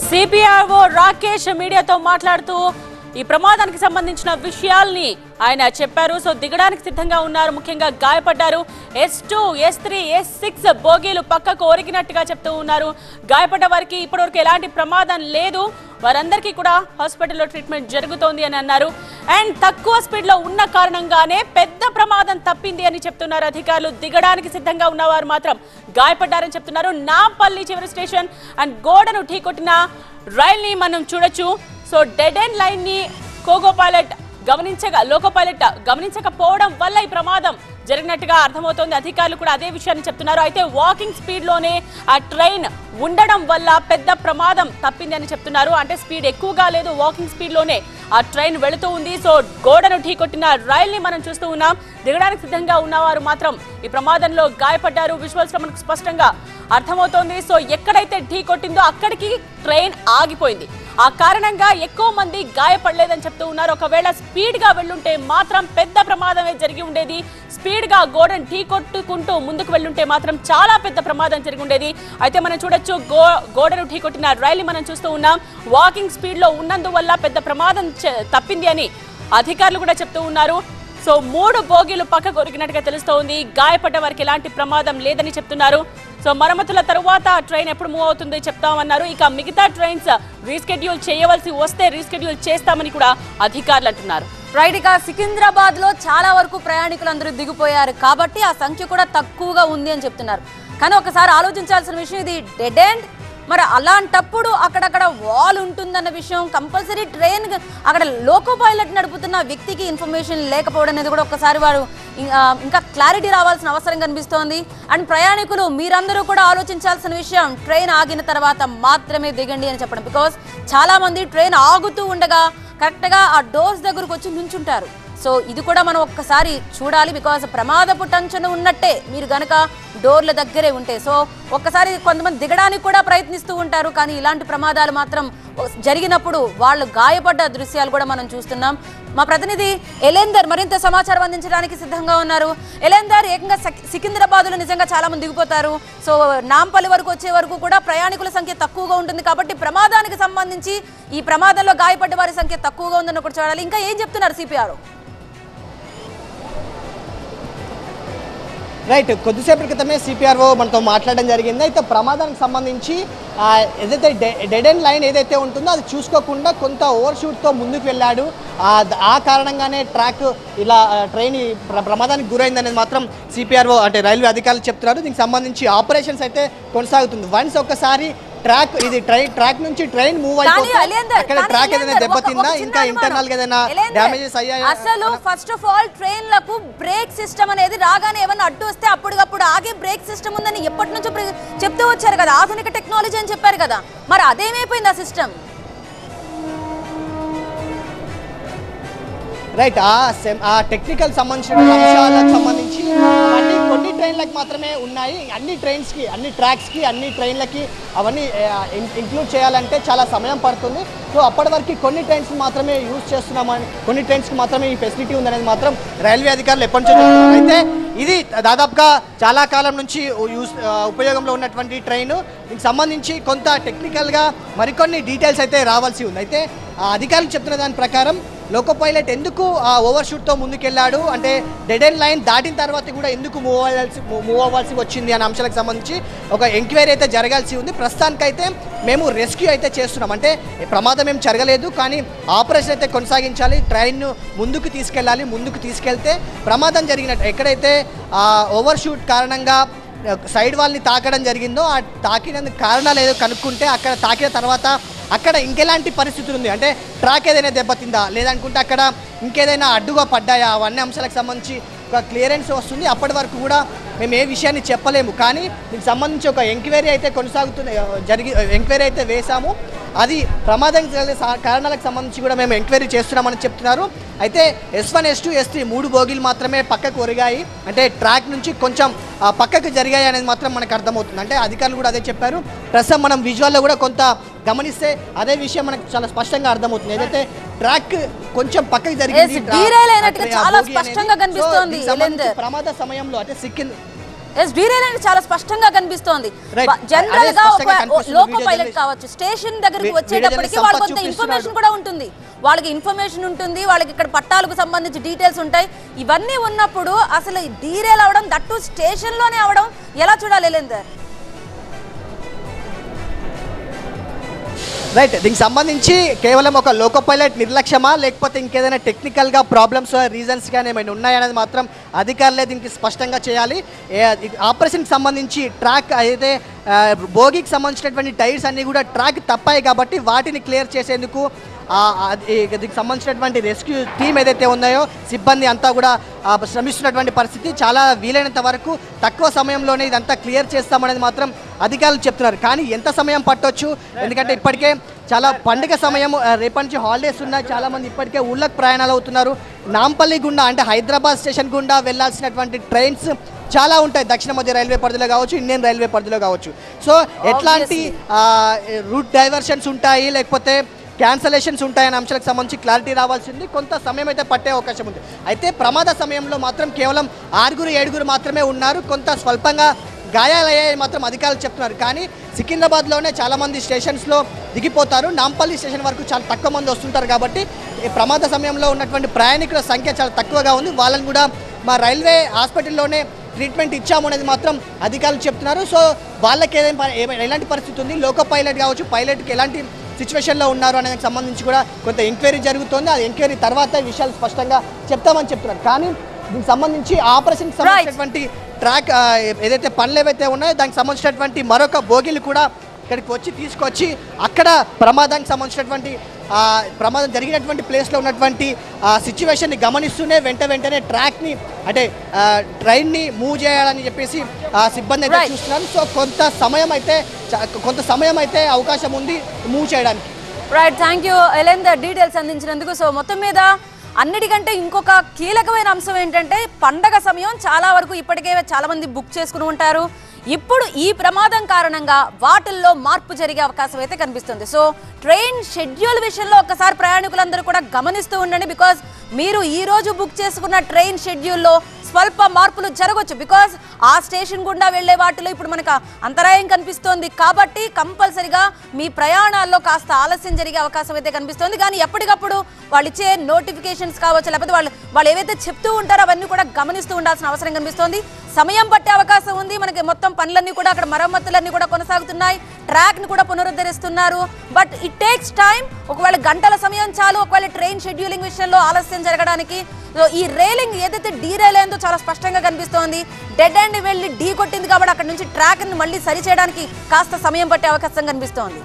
CPRO Rakesh మీడియాతో మాట్లాడుతూ ఈ ప్రమాదానికి సంబంధించిన విషయాల్ని ఆయన చెప్పారు. సో దిగడానికి సిద్ధంగా ఉన్నారు, ముఖ్యంగా గాయపడ్డారు. S2, S3, S6 బోగీలు పక్కకు ఒరిగినట్టుగా చెప్తూ ఉన్నారు. గాయపడ్డ వారికి ఇప్పటివరకు ఎలాంటి ప్రమాదం లేదు, వారందరికీ కూడా హాస్పిటల్లో ట్రీట్మెంట్ జరుగుతోంది అని అన్నారు. అండ్ తక్కువ స్పీడ్ లో ఉన్న కారణంగానే పెద్ద ప్రమాదం తప్పింది అని చెప్తున్నారు అధికారులు. దిగడానికి సిద్ధంగా ఉన్నవారు మాత్రం గాయపడ్డారని చెప్తున్నారు. నాంపల్లి చివరి స్టేషన్ అండ్ గోడను ఢీకొట్టిన రైల్ ని మనం చూడొచ్చు. సో డెడ్ ఎండ్ లైన్ ని లోకో పైలట్ గమనించకపోవడం వల్ల ఈ ప్రమాదం జరిగినట్టుగా అర్థమవుతోంది. అధికారులు కూడా అదే విషయాన్ని చెప్తున్నారు. అయితే వాకింగ్ స్పీడ్ లోనే ఆ ట్రైన్ ఉండడం వల్ల పెద్ద ప్రమాదం తప్పింది అని చెప్తున్నారు. అంటే స్పీడ్ ఎక్కువగా లేదు, వాకింగ్ స్పీడ్ లోనే ఆ ట్రైన్ వెళుతూ ఉంది. సో గోడను ఢీకొట్టిన రైల్ ని మనం చూస్తూ ఉన్నాం. దిగడానికి సిద్ధంగా ఉన్నవారు మాత్రం ఈ ప్రమాదంలో గాయపడ్డారు. విజువల్స్ లో మనకు స్పష్టంగా అర్థమవుతోంది. సో ఎక్కడైతే ఢీకొట్టిందో అక్కడికి ట్రైన్ ఆగిపోయింది. ఆ కారణంగా ఎక్కువ మంది గాయపడలేదని చెప్తూ ఉన్నారు. ఒకవేళ స్పీడ్ గా వెళ్ళుంటే మాత్రం పెద్ద ప్రమాదమే జరిగి ఉండేది. స్పీడ్ గా గోడను ఢీకొట్టుకుంటూ ముందుకు వెళ్ళుంటే మాత్రం చాలా పెద్ద ప్రమాదం జరిగి ఉండేది. అయితే మనం చూడొచ్చు, గోడను ఢీకొట్టిన రైలు మనం చూస్తూ ఉన్నాం. వాకింగ్ స్పీడ్ లో ఉన్నందువల్ల పెద్ద ప్రమాదం తప్పింది అని అధికారులు కూడా చెప్తూ ఉన్నారు. సో 3 బోగీలు పక్కకు ఒరిగినట్టుగా తెలుస్తోంది. గాయపడ్డ వారికి ఎలాంటి ప్రమాదం లేదని చెప్తున్నారు. సో మరమ్మతుల తరువాత ట్రైన్ ఎప్పుడు మూవ్ అవుతుందో చెప్తామన్నారు. ఇక మిగతా ట్రైన్స్ రీస్కెడ్యూల్ చేయవలసి వస్తే రీస్కెడ్యూల్ చేస్తామని కూడా అధికారులు అంటున్నారు. రైట్, ఇక సికింద్రాబాద్ లో చాలా వరకు ప్రయాణికులు అందరూ దిగిపోయారు కాబట్టి ఆ సంఖ్య కూడా తక్కువగా ఉంది అని చెప్తున్నారు. కానీ ఒకసారి ఆలోచించాల్సిన విషయం, ఇది డెడ్ ఎండ్. మరి అలాంటప్పుడు అక్కడక్కడ వాల్ ఉంటుందన్న విషయం, కంపల్సరీ ట్రైన్ అక్కడ లోకో పైలట్ నడుపుతున్న వ్యక్తికి ఇన్ఫర్మేషన్ లేకపోవడం అనేది కూడా ఒక్కసారి వారు ఇంకా క్లారిటీ రావాల్సిన అవసరం కనిపిస్తోంది. అండ్ ప్రయాణికులు మీరందరూ కూడా ఆలోచించాల్సిన విషయం, ట్రైన్ ఆగిన తర్వాత మాత్రమే దిగండి అని చెప్పడం. బికాస్ చాలా మంది ట్రైన్ ఆగుతూ ఉండగా కరెక్ట్గా ఆ డోర్స్ దగ్గరకు వచ్చి నుంచుంటారు. సో ఇది కూడా మనం ఒక్కసారి చూడాలి. బికాస్ ప్రమాదపు టెన్షన్ ఉన్నట్టే మీరు గనక డోర్ల దగ్గరే ఉంటే. సో ఒక్కసారి కొంతమంది దిగడానికి కూడా ప్రయత్నిస్తూ ఉంటారు, కానీ ఇలాంటి ప్రమాదాలు మాత్రం జరిగినప్పుడు వాళ్ళు గాయపడ్డ దృశ్యాలు కూడా మనం చూస్తున్నాం. మా ప్రతినిధి ఎలేందర్ మరింత సమాచారం అందించడానికి సిద్ధంగా ఉన్నారు. ఎలేందర్, ఏకంగా సికింద్రాబాద్లో నిజంగా చాలా మంది దిగిపోతారు. సో నాంపల్లి వరకు వచ్చే వరకు కూడా ప్రయాణికుల సంఖ్య తక్కువగా ఉంటుంది కాబట్టి ప్రమాదానికి సంబంధించి ఈ ప్రమాదంలో గాయపడ్డ వారి సంఖ్య తక్కువగా ఉందని ఒకటి చూడాలి. ఇంకా ఏం చెప్తున్నారు సిపిఆర్? రైట్, కొద్దిసేపటి క్రితమే సిపిఆర్ఓ మనతో మాట్లాడడం జరిగింది. అయితే ప్రమాదానికి సంబంధించి ఏదైతే డెడ్ ఎండ్ లైన్ ఏదైతే ఉంటుందో అది చూసుకోకుండా కొంత ఓవర్ షూట్తో ముందుకు వెళ్ళాడు. ఆ కారణంగానే ట్రాక్ ఇలా ట్రైన్ ప్రమాదానికి గురైందనేది మాత్రం సిపిఆర్ఓ అంటే రైల్వే అధికారులు చెప్తున్నారు. దీనికి సంబంధించి ఆపరేషన్స్ అయితే కొనసాగుతుంది. వన్స్ ఒక్కసారి ట్రాక్ నుంచి ట్రైన్ మూవ్ అయిపోతుంది, అక్కడ ట్రాక్ ఏదైనా దెబ్బతిందా, ఇంకా ఇంటర్నల్ గా ఏదైనా డ్యామేజెస్ అయ్యాయా? అసలు ఫస్ట్ ఆఫ్ ఆల్ ట్రైన్లకు బ్రేక్ సిస్టమ్ అనేది రాగానే ఏమన్నా అడ్డు వస్తే అప్పటికప్పుడు ఆగే బ్రేక్ సిస్టమ్ ఉందని ఎప్పటి నుంచో చెప్తూ వచ్చారు కదా, ఆధునిక టెక్నాలజీ అని చెప్పారు కదా, మరి అదేమైపోయింది ఆ సిస్టమ్? రైట్, ఆ టెక్నికల్ సంబంధించిన అంశాలకు సంబంధించి అవన్నీ కొన్ని ట్రైన్లకు మాత్రమే ఉన్నాయి. అన్ని ట్రైన్స్కి, అన్ని ట్రాక్స్కి, అన్ని ట్రైన్లకి అవన్నీ ఇంక్లూడ్ చేయాలంటే చాలా సమయం పడుతుంది. సో అప్పటి వరకు కొన్ని ట్రైన్స్ మాత్రమే యూజ్ చేస్తున్నామని, కొన్ని ట్రైన్స్కి మాత్రమే ఈ ఫెసిలిటీ ఉందనేది మాత్రం రైల్వే అధికారులు ఎప్పటి నుంచో చెప్తున్నారు. అయితే ఇది దాదాపుగా చాలా కాలం నుంచి ఉపయోగంలో ఉన్నటువంటి ట్రైన్. దీనికి సంబంధించి కొంత టెక్నికల్గా మరికొన్ని డీటెయిల్స్ అయితే రావాల్సి ఉంది. అయితే అధికారులు చెప్తున్న దాని ప్రకారం లోకో పైలట్ ఎందుకు ఆ ఓవర్ షూట్తో ముందుకెళ్ళాడు, అంటే డెడ్ ఎండ్ లైన్ దాటిన తర్వాత కూడా ఎందుకు మూవ్ అవ్వాల్సి వచ్చింది అనే అంశాలకు సంబంధించి ఒక ఎంక్వైరీ అయితే జరగాల్సి ఉంది. ప్రస్తుతానికైతే మేము రెస్క్యూ అయితే చేస్తున్నాం. అంటే ప్రమాదం ఏం జరగలేదు, కానీ ఆపరేషన్ అయితే కొనసాగించాలి, ట్రైన్ను ముందుకు తీసుకెళ్ళాలి. ముందుకు తీసుకెళ్తే ప్రమాదం జరిగినట్టు ఎక్కడైతే ఓవర్ షూట్ కారణంగా సైడ్ వాళ్ళని తాకడం జరిగిందో ఆ తాకినందుకు కారణాలు ఏదో కనుక్కుంటే అక్కడ తాకిన తర్వాత అక్కడ ఇంకెలాంటి పరిస్థితులు ఉంది, అంటే ట్రాక్ ఏదైనా దెబ్బతిందా, లేదనుకుంటే అక్కడ ఇంకేదైనా అడ్డుగా పడ్డాయా, అవన్నీ అంశాలకు సంబంధించి ఒక క్లియరెన్స్ వస్తుంది. అప్పటి వరకు కూడా మేము ఏ విషయాన్ని చెప్పలేము. కానీ దీనికి సంబంధించి ఒక ఎంక్వైరీ అయితే ఎంక్వైరీ అయితే వేశాము. అది ప్రమాదం కారణాలకు సంబంధించి కూడా మేము ఎంక్వైరీ చేస్తున్నామని చెప్తున్నారు. అయితే S1, S2, S3 3 బోగీలు మాత్రమే పక్కకు ఒరిగాయి, అంటే ట్రాక్ నుంచి కొంచెం పక్కకు జరిగాయి అనేది మాత్రం మనకు అర్థమవుతుంది. అంటే అధికారులు కూడా అదే చెప్పారు. ప్రస్తుతం మనం విజువల్లో కూడా కొంత గమనిస్తే అదే విషయం మనకు చాలా స్పష్టంగా అర్థమవుతుంది. ఏదైతే ట్రాక్ కొంచెం పక్కకు జరిగింది, ప్రమాద సమయంలో అంటే డీరేల్ అనేది చాలా స్పష్టంగా కనిపిస్తోంది. జనరల్ గా లోకో పైలట్ కావచ్చు, స్టేషన్ దగ్గరికి వచ్చేటప్పటికి వాళ్ళకి కొంత ఇన్ఫర్మేషన్ కూడా ఉంటుంది, వాళ్ళకి ఇన్ఫర్మేషన్ ఉంటుంది, వాళ్ళకి ఇక్కడ పట్టాలకు సంబంధించి డీటెయిల్స్ ఉంటాయి. ఇవన్నీ ఉన్నప్పుడు అసలు డీరేల్ అవడం, దట్టు స్టేషన్ లోనే అవడం ఎలా చూడాలి ఎలేందర్? రైట్, దీనికి సంబంధించి కేవలం ఒక లోకో పైలట్ నిర్లక్ష్యమా లేకపోతే ఇంకేదైనా టెక్నికల్గా ప్రాబ్లమ్స్ రీజన్స్ కానీ ఏమైనా ఉన్నాయనేది మాత్రం అధికారులే దీనికి స్పష్టంగా చేయాలి. ఆపరేషన్కి సంబంధించి ట్రాక్ అయితే బోగికి సంబంధించినటువంటి టైర్స్ అన్నీ కూడా ట్రాక్ తప్పాయి కాబట్టి వాటిని క్లియర్ చేసేందుకు దీనికి సంబంధించినటువంటి రెస్క్యూ టీం ఏదైతే ఉన్నాయో సిబ్బంది అంతా కూడా శ్రమిస్తున్నటువంటి పరిస్థితి. చాలా వీలైనంత వరకు తక్కువ సమయంలోనే ఇదంతా క్లియర్ చేస్తామనేది మాత్రం అధికారులు చెప్తున్నారు. కానీ ఎంత సమయం పట్టొచ్చు, ఎందుకంటే ఇప్పటికే చాలా పండుగ సమయం, రేపటి నుంచి హాలిడేస్ ఉన్నాయి, చాలామంది ఇప్పటికే ఊళ్ళకు ప్రయాణాలు అవుతున్నారు. నాంపల్లి గుండా అంటే హైదరాబాద్ స్టేషన్ గుండా వెళ్లాల్సినటువంటి ట్రైన్స్ చాలా ఉంటాయి, దక్షిణ మధ్య రైల్వే పరిధిలో కావచ్చు, ఇండియన్ రైల్వే పరిధిలో కావచ్చు. సో ఎట్లాంటి రూట్ డైవర్షన్స్ ఉంటాయి లేకపోతే క్యాన్సలేషన్స్ ఉంటాయనే అంశాలకు సంబంధించి క్లారిటీ రావాల్సింది, కొంత సమయం అయితే పట్టే అవకాశం ఉంది. అయితే ప్రమాద సమయంలో మాత్రం కేవలం 6-7 మాత్రమే ఉన్నారు, కొంత స్వల్పంగా గాయాలయ్యాయి మాత్రం అధికారులు చెప్తున్నారు. కానీ సికింద్రాబాద్లోనే చాలామంది స్టేషన్స్లో దిగిపోతారు, నాంపల్లి స్టేషన్ వరకు చాలా తక్కువ మంది వస్తుంటారు. కాబట్టి ప్రమాద సమయంలో ఉన్నటువంటి ప్రయాణికుల సంఖ్య చాలా తక్కువగా ఉంది. వాళ్ళని కూడా మా రైల్వే హాస్పిటల్లోనే ట్రీట్మెంట్ ఇచ్చాము అనేది మాత్రం అధికారులు చెప్తున్నారు. సో వాళ్ళకి ఎలాంటి పరిస్థితి ఉంది, లోకో పైలట్ కావచ్చు, పైలట్కి ఎలాంటి సిచ్యువేషన్లో ఉన్నారు అనేదానికి సంబంధించి కూడా కొంత ఎంక్వైరీ జరుగుతుంది. ఆ ఎంక్వైరీ తర్వాత విషయాలు స్పష్టంగా చెప్తామని చెప్తున్నారు. కానీ దీనికి సంబంధించి ఆపరేషన్కి సంబంధించినటువంటి ట్రాక్ ఏదైతే పనులు ఏవైతే ఉన్నాయో దానికి సంబంధించినటువంటి మరొక బోగీలు కూడా ఇక్కడికి వచ్చి తీసుకొచ్చి అక్కడ ప్రమాదానికి సంబంధించినటువంటి ప్రమాదం జరిగినటువంటి ప్లేస్లో ఉన్నటువంటి సిచ్యువేషన్ని గమనిస్తూనే వెంటనే ట్రాక్ని అంటే ట్రైన్ని మూవ్ చేయాలని చెప్పేసి సిబ్బంది అయితే చూస్తున్నారు. సో కొంత సమయం అయితే అవకాశం ఉంది మూవ్ చేయడానికి. Right, thank you Elender details అందించినందుకు. సో మొత్తం మీద అన్నిటికంటే ఇంకొక కీలకమైన అంశం ఏంటంటే పండగ సమయం చాలా వరకు ఇప్పటికే చాలా మంది బుక్ చేసుకుని ఉంటారు. ఇప్పుడు ఈ ప్రమాదం కారణంగా వాటిల్లో మార్పు జరిగే అవకాశం అయితే కనిపిస్తుంది. సో ట్రైన్ షెడ్యూల్ విషయంలో ఒక్కసారి ప్రయాణికులందరూ కూడా గమనిస్తూ ఉండండి. బికాజ్ మీరు ఈ రోజు బుక్ చేసుకున్న ట్రైన్ షెడ్యూల్లో స్వల్ప మార్పులు జరగవచ్చు. బికాజ్ ఆ స్టేషన్ గుండా వెళ్లే వాటిలో ఇప్పుడు మనకు అంతరాయం కనిపిస్తోంది. కాబట్టి కంపల్సరిగా మీ ప్రయాణాల్లో కాస్త ఆలస్యం జరిగే అవకాశం అయితే కనిపిస్తోంది. కానీ ఎప్పటికప్పుడు వాళ్ళు ఇచ్చే నోటిఫికేషన్స్ కావచ్చు, లేకపోతే వాళ్ళు ఏవైతే చెప్తూ ఉంటారో అవన్నీ కూడా గమనిస్తూ ఉండాల్సిన అవసరం కనిపిస్తోంది. సమయం పట్టే అవకాశం ఉంది. మనకి మొత్తం పనులన్నీ కూడా అక్కడ మరమ్మతులన్నీ కూడా కొనసాగుతున్నాయి, ట్రాక్ ని కూడా పునరుద్ధరిస్తున్నారు. But it takes time. ఒకవేళ గంటల సమయం చాలు ఒకవేళ ట్రైన్ షెడ్యూలింగ్ విషయంలో ఆలస్యం జరగడానికి. ఈ రైలింగ్ ఏదైతే డీరైల్ అయిందో చాలా స్పష్టంగా కనిపిస్తోంది. డెడ్ ఎండ్ వెళ్ళి ఢీ కొట్టింది కాబట్టి అక్కడ నుంచి ట్రాక్ ని మళ్ళీ సరి చేయడానికి కాస్త సమయం పట్టే అవకాశం కనిపిస్తోంది.